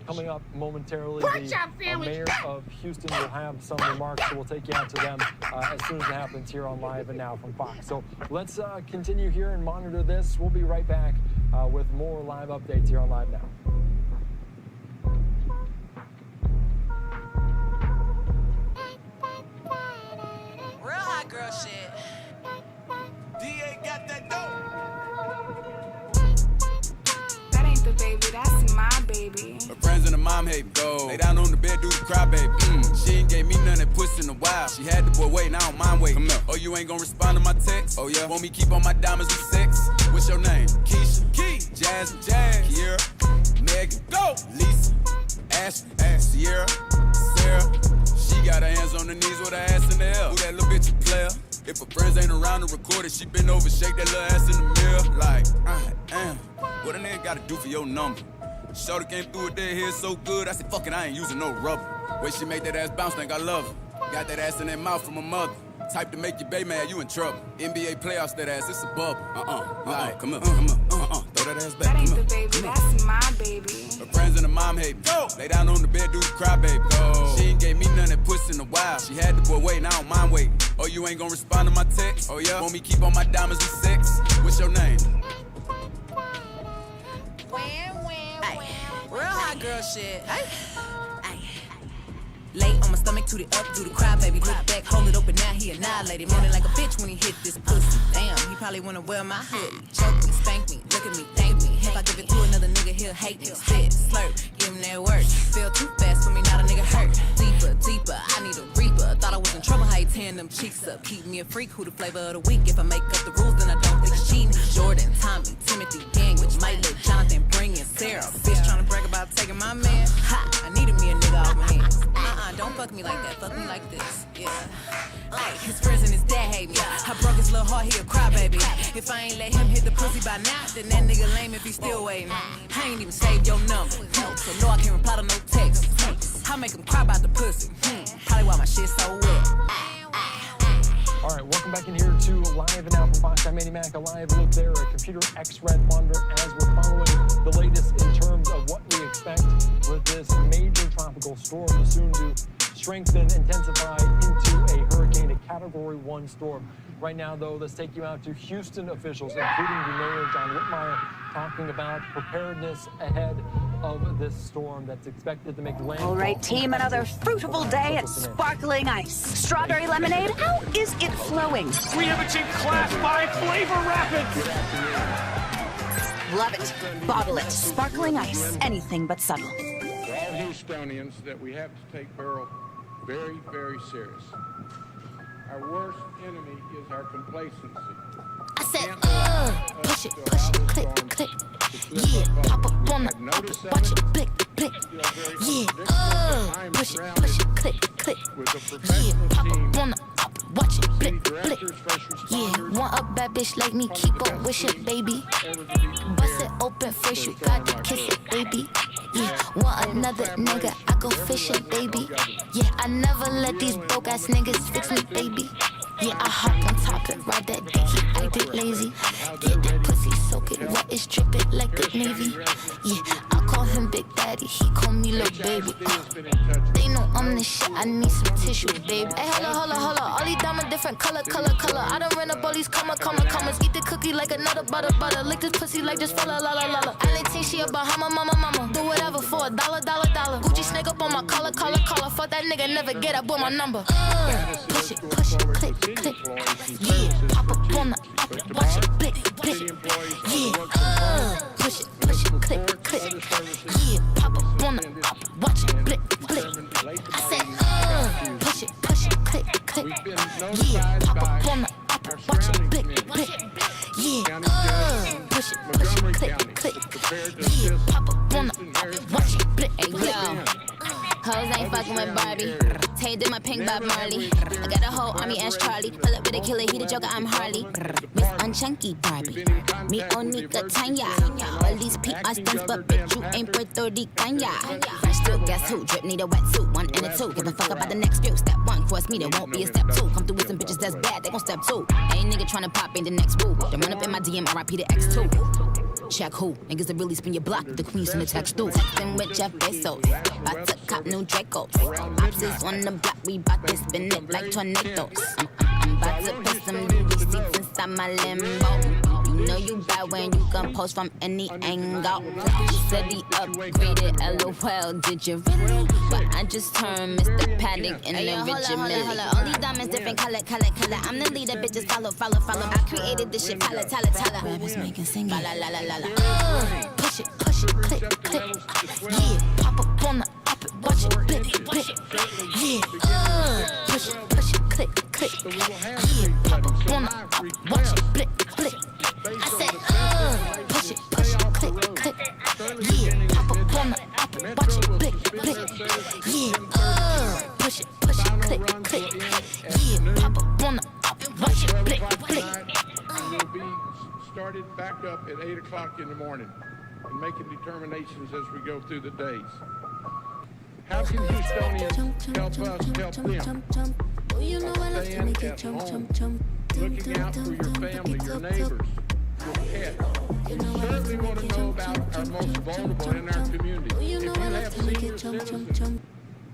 coming up momentarily, the mayor of Houston will have some remarks, so we'll take you out to them as soon as it happens here on Live and Now from Fox. So let's continue. continue here and monitor this. We'll be right back with more live updates here on Live Now. Real hot girl shit. DA got that dope. That ain't the baby, that's my baby. My friends and the mom hate me. Go. Lay down on the bed, do the cry, baby. She ain't gave me none that puss in a while. She had the boy waiting, I don't mind waiting. Come up. Oh, you ain't gonna respond to my text? Oh, yeah. Want me keep on my diamonds with sex? What's your name? Keisha. Key. Jazz. Jazz. Kiera. Megan. Go. Lisa. Ashley. Sierra. Sarah. She got her hands on her knees with her ass in the air. Who that little bitch a player? If her friends ain't around to record it, she been over, shake that little ass in the mirror. Like, damn, what a nigga gotta do for your number? Shorty came through it dead here so good, I said, fuck it, I ain't using no rubber. Way she make that ass bounce, think I love her. Got that ass in that mouth from her mother. Type to make your bae mad, you in trouble. NBA playoffs, that ass, it's a bubble. Like, come on, throw that ass back. That ain't the baby, that's my baby. Her friends and the mom hate me. Go. Lay down on the bed, do the cry, baby. Go. She ain't gave me none that puss in a while. She had the boy waiting, I don't mind waiting. Oh, you ain't gonna respond to my text? Oh, yeah? Want me keep on my diamonds with sex? What's your name? Real hot girl shit. Lay on my stomach, toot it up, do the cry, baby. Look back, hold it open, now he annihilated. Moaning like a bitch when he hit this pussy. Damn, he probably wanna wear my hoodie. Choke me, spank me, look at me, thank me. If I give it to another nigga, he'll hate me. Spit, slurp, give him that work. Feel too fast for me, not a nigga hurt. Deeper, deeper, I need a reaper. Thought I was in trouble, how you tearing them cheeks up. Keep me a freak, who the flavor of the week. If I make up the rules, then I don't think it's cheating. Jordan, Tommy, Timothy, Gang, which might let Jonathan bring in Sarah. Bitch tryna brag about taking my man. Ha, I needed me a nigga off my hands. Don't fuck me like that, fuck me like this, yeah. Ay, his friends and his dad hate me. I broke his little heart, he'll cry, baby. If I ain't let him hit the pussy by now, then that nigga lame if he still waiting. I ain't even saved your number, so no, I can't reply to no text. I make him cry about the pussy, probably why my shit so wet. All right, welcome back in here to Live Now from Fox. I'm Manny Mac. A live look there, a computer X-ray monitor as we're following the latest in terms of what we expect with this major tropical storm soon to strengthen, intensify into a hurricane, a Category 1 storm. Right now, though, let's take you out to Houston officials, including the mayor, John Whitmire, talking about preparedness ahead of this storm that's expected to make landfall. All right, team, another fruitful day at Sparkling Ice. Strawberry lemonade, how is it flowing? We have achieved Class 5 Flavor Rapids! Love it. Bottle it. Sparkling Ice, anything but subtle. For all Houstonians, that we have to take Beryl very, very serious. Our worst enemy is our complacency. I said, push it, click, click. Yeah, pop up on the watch it, blick, blick. Yeah, push it, click, click. Yeah, pop up on the watch it, blick, blick. Yeah, want a bad bitch like me, keep on wishing, baby. Bust it open first, you got to kiss it, baby. Yeah, want another nigga, I go fishing, baby. Yeah, I never let these broke ass niggas fix me, baby. Yeah, I hop on top and ride that dick, he acted lazy. Get that pussy, soak it wet, it's dripping like the Navy. Yeah, I call him Big Daddy, he call me Lil Baby. They know I'm the shit, I need some tissue, baby. Hey, holla, all these diamonds different color. I done ran up all these commas. Eat the cookie like another butter. Lick this pussy like just fella, la. I didn't think she a Bahama, mama. Do whatever for $1. Gucci snake up on my collar. Fuck that nigga, never get up with my number. Push it, click. Yeah, pop up on the watch it, blick. Yeah, push it, click. Yeah, pop up on the watch it, blick. I said, push it, click. Yeah, pop up on the watch it, blick. Yeah, push it, click. Yeah, pop up on the watch it, blick. Hey, yo. Hoes ain't fucking with Barbie. Tay did my pink Bob Marley. I got a whole army as Charlie. Pull up with a killer, he the Joker, I'm Harley. Miss Unchunky Barbie. Me Onika Tanya. All these PR stunts, but bitch, you ain't Puerto Rican, yeah. Fresh still, guess who? Drip need a wetsuit, 1 and a 2. Give a fuck about the next few. Step 1, force me, there won't be a step 2. Come through with some bitches that's bad, they gon' step 2. Ain't nigga tryna pop, ain't the next boo. Then run up in my DM, RIP to X2. Check who? Niggas that really spin your block. The queen send the text through. Textin' with Jeff Bezos. About to cop new Dracos. Ops is on the block. We bout to spin it like tornadoes. I'm I'm about to put some new receipts inside my limbo. You know you bad when you can post from any angle. You said he upgraded, LOL, did you really? But I just turned Mr. Paddock in the Richard Mille. All these diamonds different color. I'm the leader, bitches follow. I created this shit, tell rappers making singing, la la la la la. Push it, click. Yeah, pop up on the up it, watch it, blick. Yeah, push it, click. Yeah, pop up on the up it, watch it, blick. I said, push it, click. Yeah, pop up on the up it, watch it, blick. Yeah, push it, click. Yeah, pop up on the up it, watch it, blick. We'll be started back up at 8 o'clock in the morning and making determinations as we go through the days. How can Houstonians help us help them? Staying at home, looking out for your family, your neighbors, your pets. You certainly want to know about our most vulnerable in our community. If you have senior citizens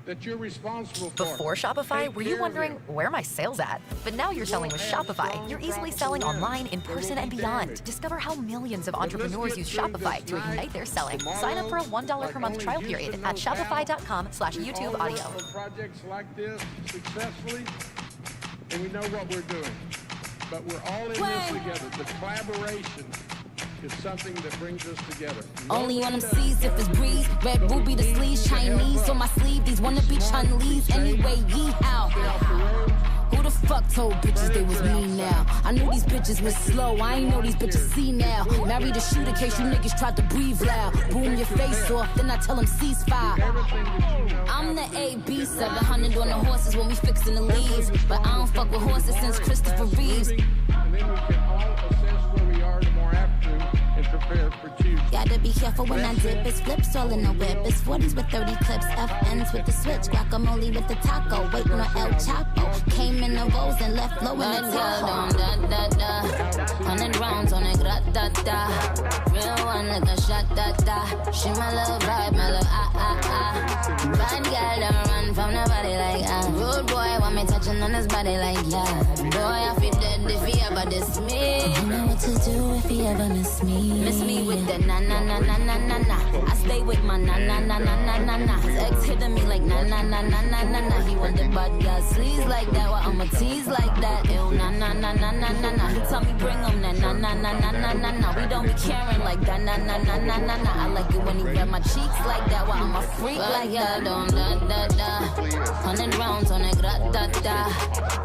that you're responsible for. Before Shopify, were you wondering where are my sales at? But now you're selling with Shopify. You're easily selling online, in person, and beyond. Discover how millions of entrepreneurs use Shopify to ignite their selling. Sign up for a $1 per month trial period at shopify.com/YouTube audio. Projects like this successfully, and we know what we're doing. But we're all in this together. The collaboration is something that brings us together. Only on them seas if it's breeze. Red ruby, the sleeves, Chinese on my sleeve. These wanna be Chun-Lees anyway, yeehaw. Who the fuck told bitches they was me now? I knew these bitches was slow, I ain't know these bitches see now. Married a shoot in case you niggas tried to breathe loud. Boom your face off, then I tell them ceasefire. I'm the AB, 700 on the horses when we fixin' the leaves. But I don't fuck with horses since Christopher Reeves. And then we can all assess where we are tomorrow afternoon and prepare for Tuesday. Gotta be careful when I dip. It's flips all in the whip. It's 40s with 30 clips. FNs with the switch. Guacamole with the taco. Waiting on El Chapo. Came in the rolls and left low in the taco. 100 rounds on it. Grat-da-da. Real one like a shot-da-da. She my little vibe, my little ah. Bad girl don't run from nobody like Rude boy want me touching on his body like Boy, I feel dead if he ever diss me. I know what to do if he ever miss me. Miss me with the na. I stay with my na. His ex hitting me like na. He want the bad girl sleaze like that. Well, I'ma tease like that. Ew, na. He tell me bring him that na. We don't be caring like that. Na. I like it when he grab my cheeks like that. Well, I'm a freak like that. Don't da. 100 rounds on it. Grat-da-da.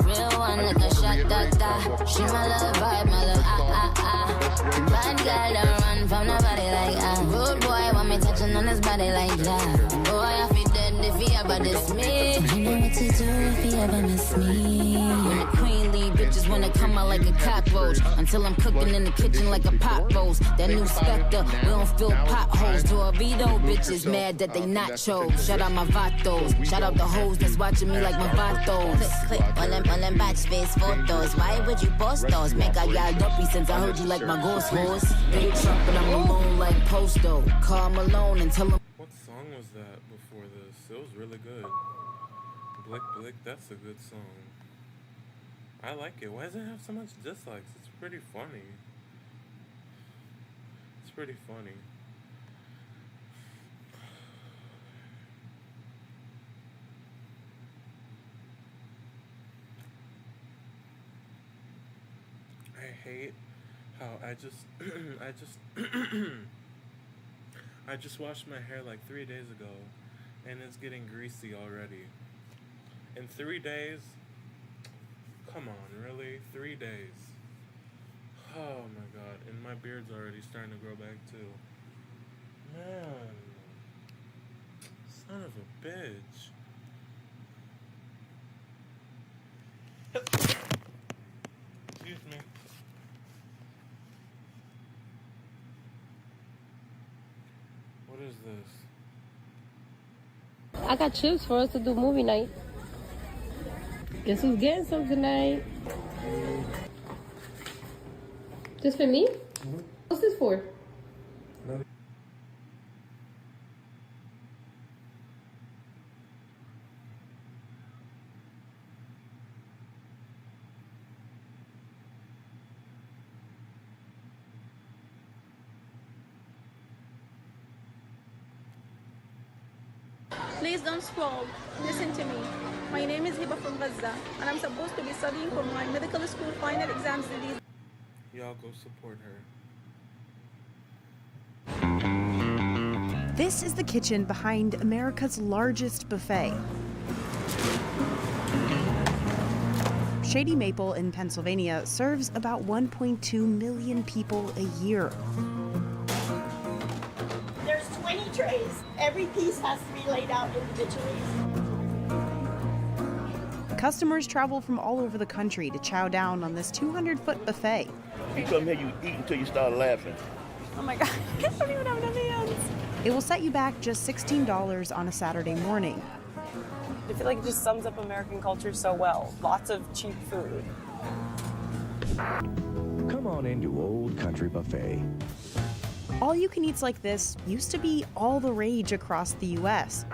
Real one like a shot-da-da. She my little vibe, my little ah. Bad girl don't run from nobody like Rude boy want me touching on his body like that. Boy, I feel dead if he ever diss me. I know what to do if he ever miss me. When the queen leave, bitches wanna come out like a cockroach. Until I'm cooking in the kitchen like a pot roast. That new Spectre, we don't fill potholes. Dorito bitches mad that they nachos. Shout out my vatos. Shout out the hoes that's watching me like my vatos. Click, all them batch face photos. Why would you post those? Make I y'all dumpy since I heard you like my ghost horse. Big truck, but I'm alone like Posto. Call Malone and tell him. What song was that before this? It was really good. Blick, that's a good song. I like it. Why does it have so much dislikes? It's pretty funny. I hate how I just washed my hair like 3 days ago and it's getting greasy already. In 3 days? Come on, really? 3 days. Oh my god, and my beard's already starting to grow back too. Man. Son of a bitch. Excuse me. What is this? I got chips for us to do movie night. Guess who's getting some tonight? Just for me? What's this for? Please don't scroll. Listen to me. My name is Hiba from Gaza, and I'm supposed to be studying for my medical school final exams these. Y'all go support her. This is the kitchen behind America's largest buffet. Shady Maple in Pennsylvania serves about 1.2 million people a year. There's 20 trays. Every piece has to be laid out individually. Customers travel from all over the country to chow down on this 200-foot buffet. You come here, you eat until you start laughing. Oh my God, I don't even have enough hands. It will set you back just $16 on a Saturday morning. I feel like it just sums up American culture so well. Lots of cheap food. Come on into Old Country Buffet. All-you-can-eats like this used to be all the rage across the U.S.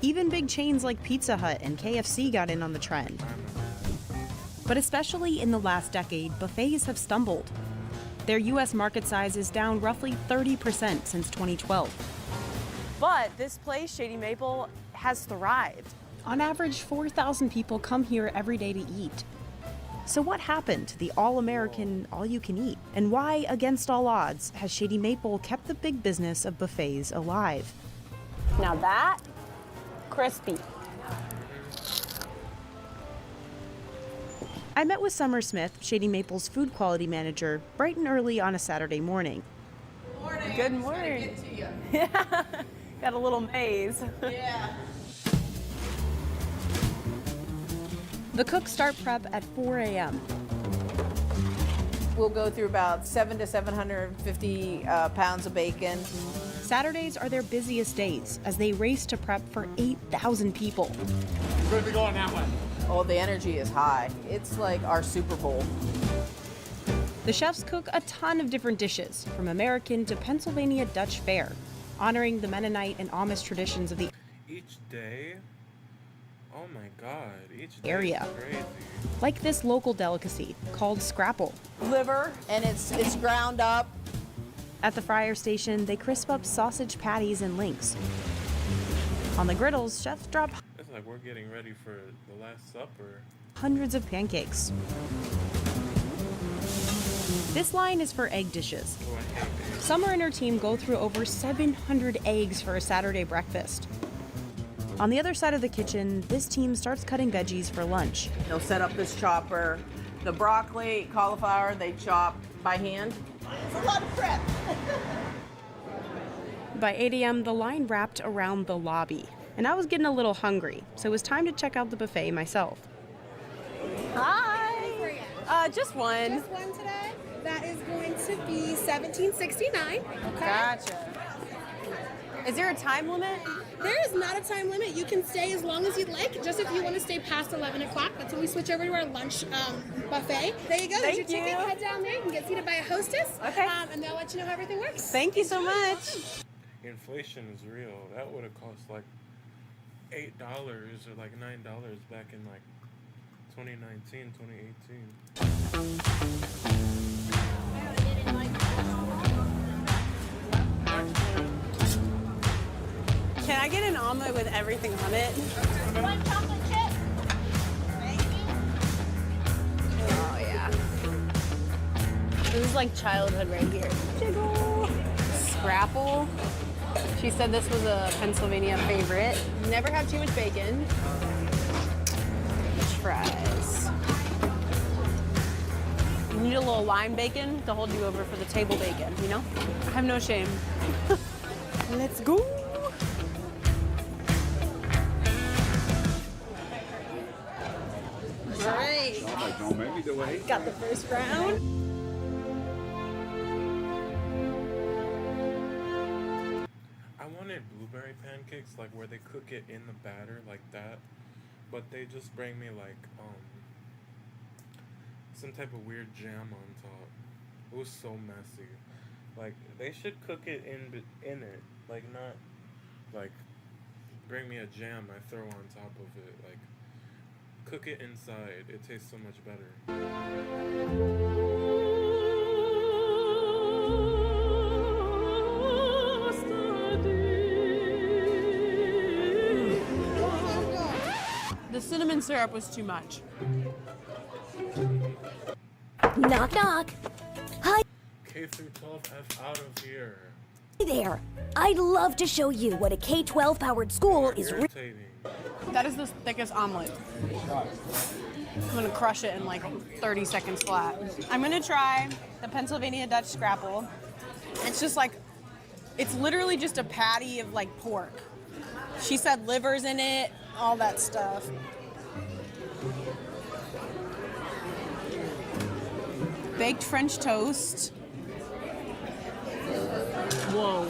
Even big chains like Pizza Hut and KFC got in on the trend. But especially in the last decade, buffets have stumbled. Their U.S. market size is down roughly 30% since 2012. But this place, Shady Maple, has thrived. On average, 4,000 people come here every day to eat. So what happened to the all-American, all-you-can-eat? And why, against all odds, has Shady Maple kept the big business of buffets alive? Now that, crispy. I met with Summer Smith, Shady Maple's food quality manager, bright and early on a Saturday morning. Good morning. Yeah, got a little maze. Yeah. The cooks start prep at 4 a.m. We'll go through about 700 to 750 pounds of bacon. Saturdays are their busiest days as they race to prep for 8,000 people. We're going to be going that way. Oh, the energy is high. It's like our Super Bowl. The chefs cook a ton of different dishes, from American to Pennsylvania Dutch fare, honoring the Mennonite and Amish traditions of the Each day? Oh my God, each day area. is crazy. Like this local delicacy called scrapple. Liver, and it's ground up. At the fryer station, they crisp up sausage patties and links. On the griddles, chefs drop It's like we're getting ready for the Last Supper. hundreds of pancakes. This line is for egg dishes. Oh, I hate eggs. Summer and her team go through over 700 eggs for a Saturday breakfast. On the other side of the kitchen, this team starts cutting veggies for lunch. They'll set up this chopper. The broccoli, cauliflower, they chop by hand. It's a lot of prep. By 8 a.m., the line wrapped around the lobby, and I was getting a little hungry, so it was time to check out the buffet myself. Hi. Just one. Just one today? That is going to be $17.69. Okay. Gotcha. Is there a time limit? There is not a time limit. You can stay as long as you'd like, just if you want to stay past 11 o'clock. That's when we switch over to our lunch buffet. There you go. There's your ticket. Head down there. You can get seated by a hostess. Okay. And they'll let you know how everything works. Thank you so much. Inflation is real. That would have cost like $8 or like $9 back in like 2019, 2018. Can I get an omelet with everything on it? One chocolate chip. Oh, yeah. This is like childhood right here. Jiggle. Scrapple. She said this was a Pennsylvania favorite. Never have too much bacon. French fries. You need a little lime bacon to hold you over for the table bacon, you know? I have no shame. Let's go. All right. Got the first round. I wanted blueberry pancakes, like where they cook it in the batter like that, but they just bring me like some type of weird jam on top. It was so messy. Like they should cook it in it, like not like bring me a jam I throw on top of it. Like cook it inside. It tastes so much better. cinnamon syrup was too much. Knock, knock. Hi K through 12F out of here. there. I'd love to show you what a K-12 powered school is. Irritating. That is the thickest omelet. I'm gonna crush it in like 30 seconds flat. I'm gonna try the Pennsylvania Dutch Scrapple. It's just like, it's literally just a patty of like pork. She said liver's in it, all that stuff. Baked French toast. Whoa.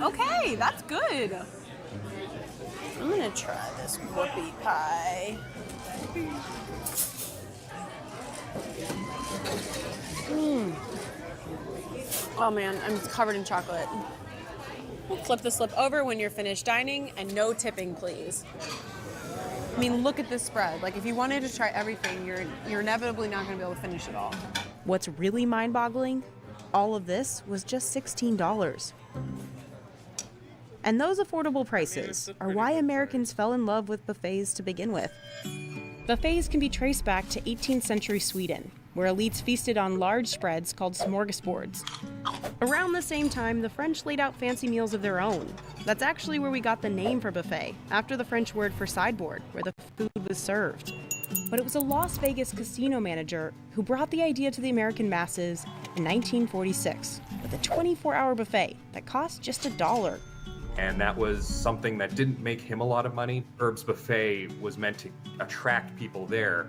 Okay, that's good. I'm gonna try this whoopie pie. Oh man, I'm covered in chocolate. Flip the slip over when you're finished dining, and no tipping, please. I mean, look at this spread. Like, if you wanted to try everything, you're inevitably not gonna be able to finish it all. What's really mind-boggling? All of this was just $16. And those affordable prices are why Americans fell in love with buffets to begin with. Buffets can be traced back to 18th century Sweden, where elites feasted on large spreads called smorgasbords. Around the same time, the French laid out fancy meals of their own. That's actually where we got the name for buffet, after the French word for sideboard, where the food was served. But it was a Las Vegas casino manager who brought the idea to the American masses in 1946 with a 24-hour buffet that cost just $1. And that was something that didn't make him a lot of money. Herb's Buffet was meant to attract people there,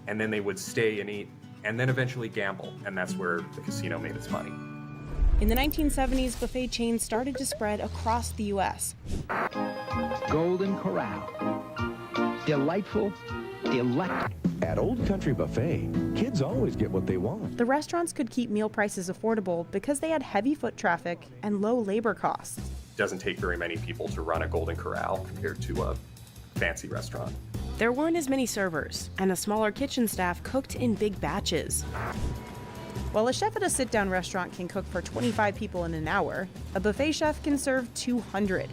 and then they would stay and eat, and then eventually gamble, and that's where the casino made its money. In the 1970s, buffet chains started to spread across the U.S. Golden Corral. Delightful, delectable. At Old Country Buffet, kids always get what they want. The restaurants could keep meal prices affordable because they had heavy foot traffic and low labor costs. It doesn't take very many people to run a Golden Corral compared to a fancy restaurant. There weren't as many servers, and a smaller kitchen staff cooked in big batches. While a chef at a sit-down restaurant can cook for 25 people in an hour, a buffet chef can serve 200.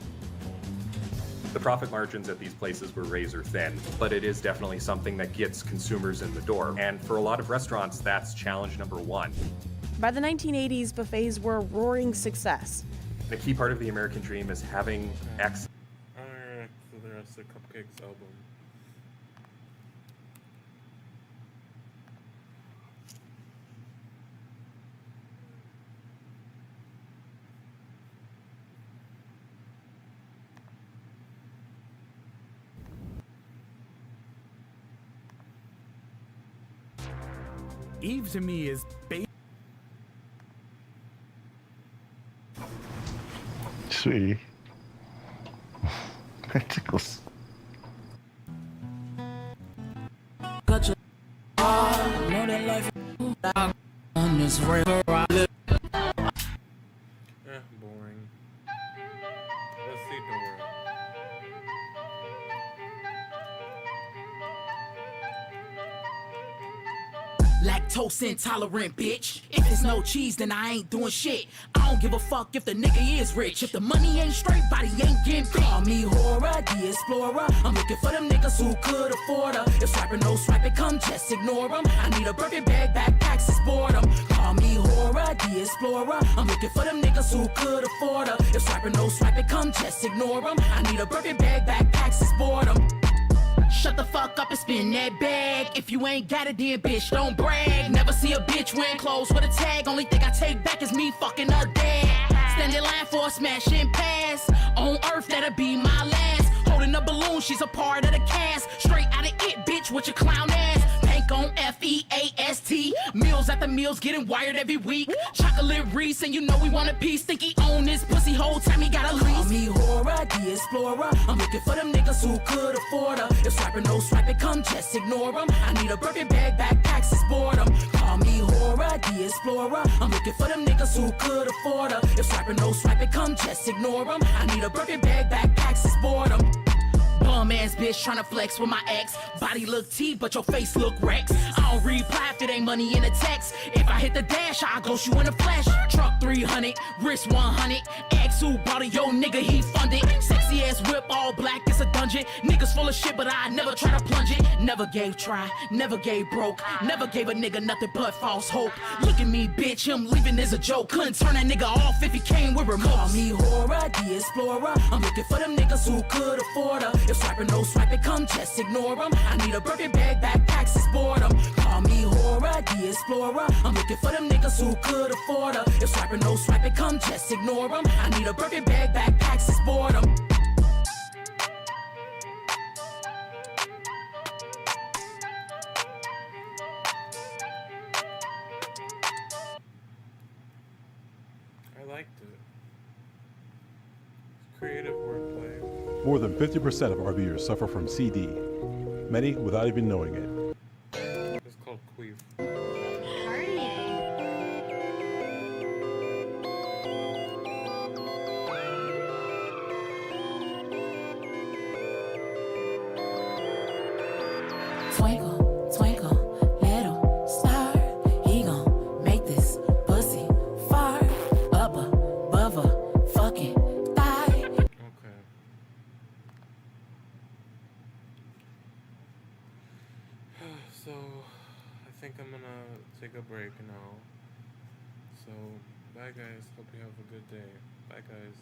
The profit margins at these places were razor thin, but it is definitely something that gets consumers in the door. And for a lot of restaurants, that's challenge number one. By the 1980s, buffets were a roaring success. The key part of the American dream is having access to the rest of the Cupcakes album. Eve to me is Sweetie. That tickles. Got your heart, know that life on this river I live. Boring. Let's see Dora. Lactose intolerant, bitch. If there's no cheese, then I ain't doing shit. I don't give a fuck if the nigga is rich. If the money ain't straight, body ain't getting big. Call me Hora, the explorer. I'm looking for them niggas who could afford her. If swiping no swipe it, come just ignore them. I need a Birkin bag, backpacks is boredom. Call me Hora, the explorer. I'm looking for them niggas who could afford her. If swiping no swipe it, come just ignore them. I need a Birkin bag, backpacks is boredom. Shut the fuck up and spin that bag. If you ain't got it, then bitch, don't brag. Never see a bitch wearing clothes with a tag. Only thing I take back is me fucking a dad. Stand in line for a smash and pass. On earth, that'll be my last. Holding a balloon, she's a part of the cast. Straight out of it, bitch, with your clown ass. Pank on F-E-A-S-T. Meals at the meals, getting wired every week. Chocolate Reese, and you know we want a piece. Think he own this pussy whole time he got a lease. Call me Hora, the explorer. I'm looking for them niggas who could afford her. If swiping no swipe it, come just ignore them. I need a Birkin bag, backpacks is boredom. Call me Hora, the explorer. I'm looking for them niggas who could afford her. If swiping no swipe it, come just ignore them. I need a Birkin bag, backpacks is boredom. Bum ass bitch tryna flex with my ex. Body look T, but your face look Rex. I don't reply if it ain't money in the text. If I hit the dash, I'll ghost you in the flesh. Truck 300, wrist 100. Ex who bought it, yo nigga, he funded. Sexy ass whip, all black, it's a dungeon. Niggas full of shit, but I never try to plunge it. Never gave try, never gave broke. Never gave a nigga nothing but false hope. Look at me, bitch, him leaving is a joke. Couldn't turn that nigga off if he came with remote. Call me horror, the explorer. I'm looking for them niggas who could afford her. If swiping no swiping come, just ignore them. I need a Birkin bag, backpacks is boredom. Call me horror, the explorer. I'm looking for them niggas who could afford her. If swiping no swiping come, just ignore them. I need a Birkin bag, backpacks is boredom. I liked it. Creative wordplay. More than 50% of RVers suffer from CD, many without even knowing it. It's called queef. Twinkle, twinkle, little star. He gon' make this pussy fart up above a fucking thigh. Okay. So, I think I'm gonna take a break now. So, bye guys. Hope you have a good day. Bye guys.